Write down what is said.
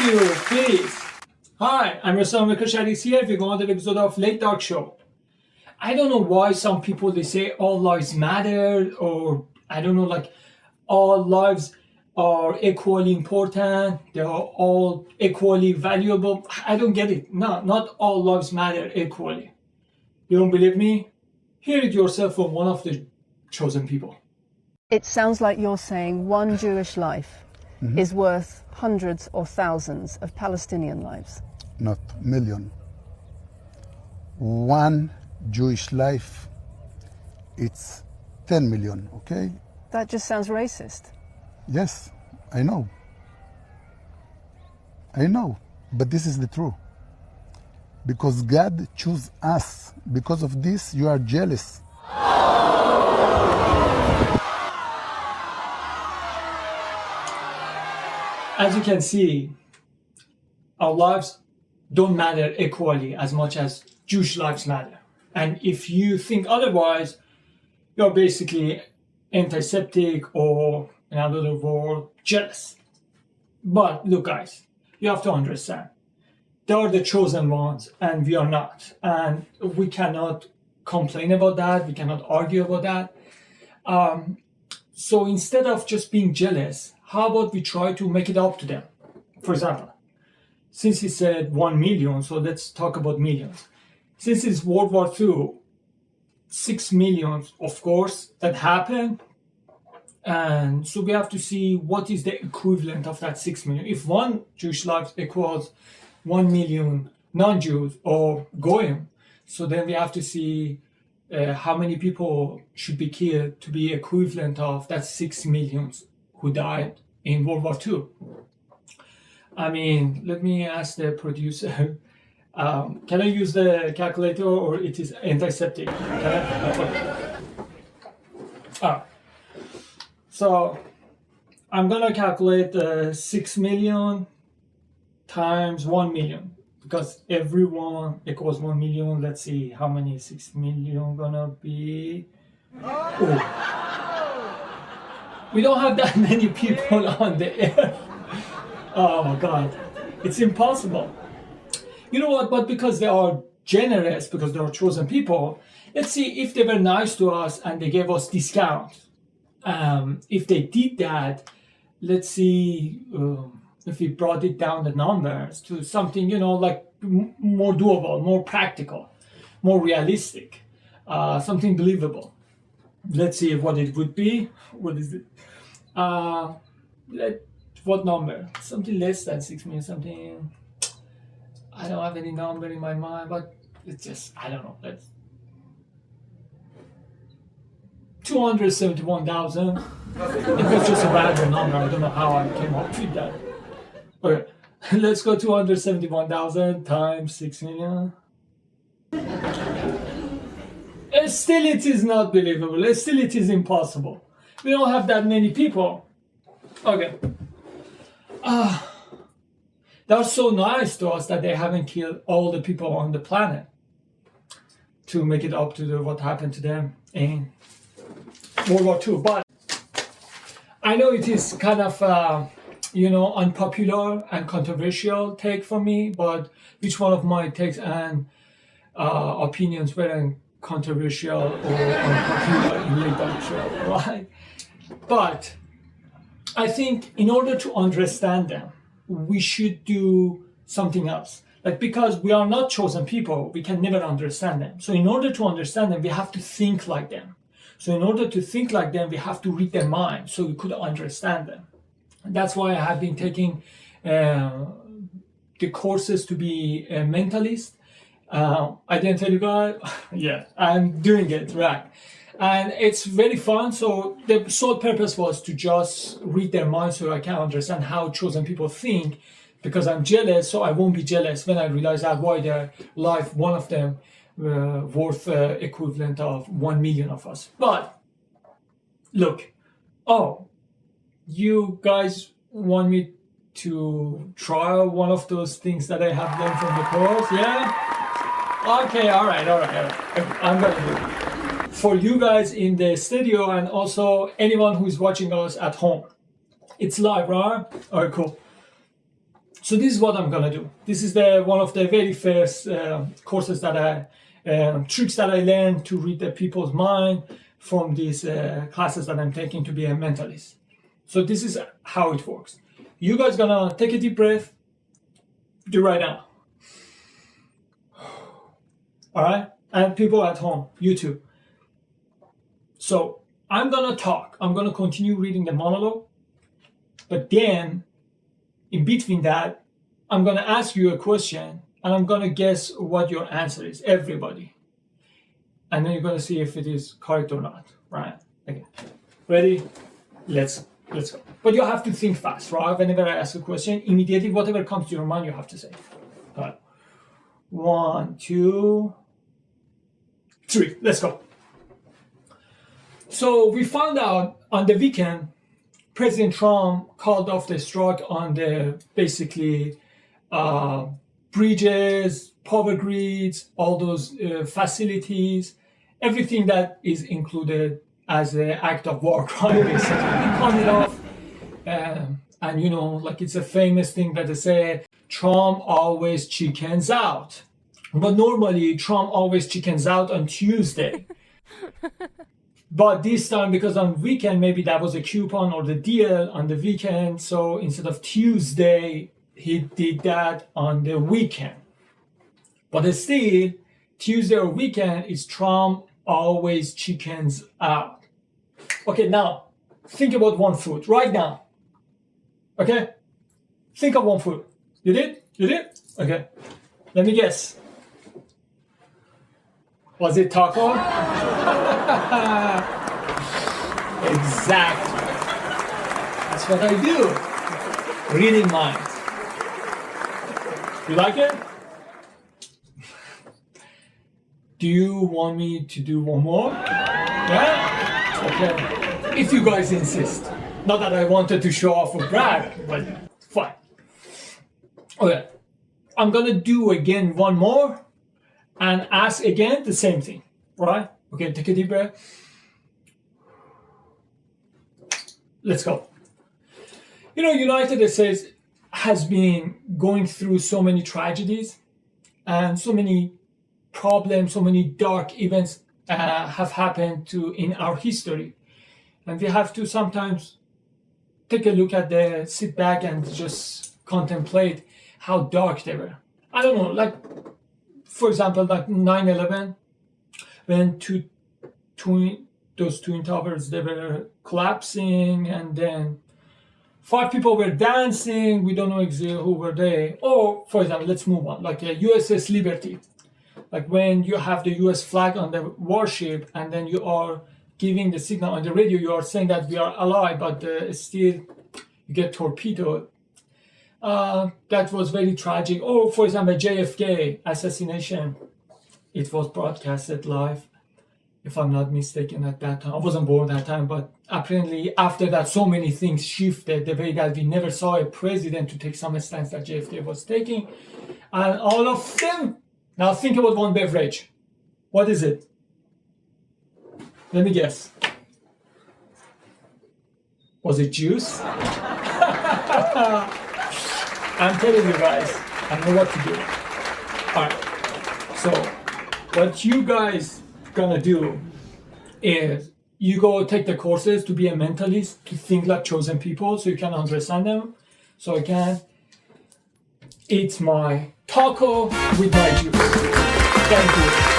you, please. Hi, Amirhossein America Shahri is here with another episode of Late Dark Show. I don't know why some people they say all lives matter, or I don't know, like all lives are equally important, they are all equally valuable. I don't get it. No, not all lives matter equally. You don't believe me? Hear it yourself from one of the chosen people. It sounds like you're saying one Jewish life is worth hundreds or thousands of Palestinian lives. Not million. One Jewish life, it's 10 million, okay? That just sounds racist. Yes, I know. But this is the truth. Because God chose us. Because of this, you are jealous. As you can see, our lives don't matter equally as much as Jewish lives matter. And if you think otherwise, you're basically anti-Semitic or, in another word, jealous. But look, guys, you have to understand, they are the chosen ones and we are not. And we cannot complain about that. We cannot argue about that. So instead of just being jealous, how about we try to make it up to them? For example, since he said 1 million, so let's talk about millions. Since it's World War II, 6 million, of course, that happened. And so we have to see what is the equivalent of that 6 million. If one Jewish life equals 1 million non-Jews or Goyim, so then we have to see how many people should be killed to be equivalent of that 6 million who died in World War II. I mean, let me ask the producer, can I use the calculator or it is antiseptic? So I'm gonna calculate 6 million times 1 million, because everyone equals 1 million. Let's see how many 6 million gonna be. Oh. We don't have that many people on the air. Oh my God, it's impossible. You know what, but because they are generous, because they are chosen people, let's see if they were nice to us and they gave us discounts. If they did that, let's see if we brought it down the numbers to something, like more doable, more practical, more realistic, something believable. Let's see what it would be. What is it? What number? Something less than 6 million, something. I don't have any number in my mind, but it's just, I don't know. Let's 271,000. It was just a random number. I don't know how I came up with that. Okay, let's go 271,000 times 6 million. Still, it is not believable. Still, it is impossible. We don't have that many people. Okay. They're so nice to us that they haven't killed all the people on the planet to make it up to what happened to them in World War II. But I know it is kind of, unpopular and controversial take from me, but which one of my takes and opinions weren't controversial or unpopular in Late Dark Show, right? But I think in order to understand them, we should do something else. Like, because we are not chosen people, we can never understand them. So in order to understand them, we have to think like them. So in order to think like them, we have to read their minds so we could understand them. And that's why I have been taking the courses to be a mentalist. I didn't tell you guys. Yeah, I'm doing it, right? And it's very fun. So the sole purpose was to just read their minds so I can understand how chosen people think, because I'm jealous, so I won't be jealous when I realize that why their life, one of them, worth equivalent of 1 million of us. But look, you guys want me to try one of those things that I have learned from the course, yeah? Okay, all right. I'm gonna do it. For you guys in the studio and also anyone who is watching us at home. It's live, right? All right, cool. So this is what I'm gonna do. This is one of the very first courses that tricks that I learned to read the people's mind from these classes that I'm taking to be a mentalist. So this is how it works. You guys gonna take a deep breath, do right now. All right? And people at home, you too. So I'm gonna talk. I'm gonna continue reading the monologue, but then in between that, I'm gonna ask you a question and I'm gonna guess what your answer is, everybody. And then you're gonna see if it is correct or not, right? Okay. Ready? Let's go. But you have to think fast, right? Whenever I ask a question, immediately whatever comes to your mind, you have to say. All right. 1, 2, 3. Let's go. So we found out on the weekend, President Trump called off the strike on the basically bridges, power grids, all those facilities, everything that is included as an act of war crime, basically. He called it off. And you know, like it's a famous thing that they say, Trump always chickens out. But normally, Trump always chickens out on Tuesday. But this time, because on weekend, maybe that was a coupon or the deal on the weekend. So instead of Tuesday, he did that on the weekend. But still, Tuesday or weekend is Trump always chickens out. Okay, now, think about one food right now. Okay? Think of one food. You did? You did? Okay. Let me guess. Was it taco? Exactly. That's what I do. Reading minds. You like it? Do you want me to do one more? Yeah? Okay. If you guys insist. Not that I wanted to show off or brag, but fine. Okay. I'm gonna do again one more and ask again the same thing, right? Okay, take a deep breath. Let's go. You know, United States has been going through so many tragedies and so many problems, so many dark events have happened in our history. And we have to sometimes take a look at sit back and just contemplate how dark they were. I don't know, like, for example, like 9/11, when those twin towers, they were collapsing, and then 5 people were dancing. We don't know exactly who were they. Or, for example, let's move on, like a USS Liberty. Like when you have the US flag on the warship, and then you are giving the signal on the radio, you are saying that we are alive, but still you get torpedoed. That was very tragic. Or, for example, JFK assassination. It was broadcasted live, if I'm not mistaken, at that time. I wasn't born that time, but apparently after that, so many things shifted the way that we never saw a president to take some stance that JFK was taking. And all of them. Now think about one beverage. What is it? Let me guess. Was it juice? I'm telling you guys, I know what to do. Alright, so what you guys gonna do is you go take the courses to be a mentalist, to think like chosen people so you can understand them, so I can eat my taco with my juice. Thank you.